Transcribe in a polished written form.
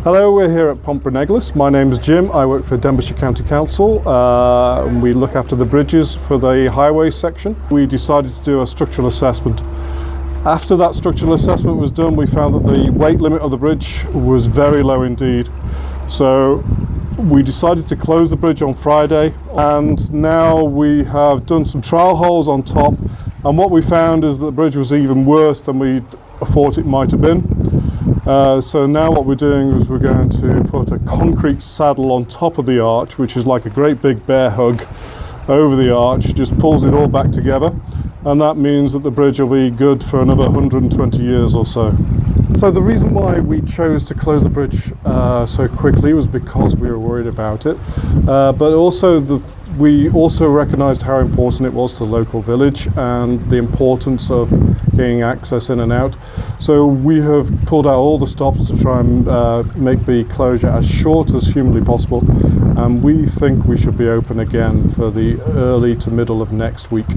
Hello, we're here at Bryneglwys. My name is Jim. I work for Denbighshire County Council and we look after the bridges for the highway section. We decided to do a structural assessment. After that structural assessment was done, we found that the weight limit of the bridge was very low indeed. So we decided to close the bridge on Friday, and now we have done some trial holes on top, and what we found is that the bridge was even worse than we thought it might have been. So now what we're doing is we're going to put a concrete saddle on top of the arch, which is like a great big bear hug over the arch, just pulls it all back together, and that means that the bridge will be good for another 120 years or so. So the reason why we chose to close the bridge so quickly was because we were worried about it, but also we also recognised how important it was to the local village and the importance of gaining access in and out. So we have pulled out all the stops to try and make the closure as short as humanly possible, and we think we should be open again for the early to middle of next week.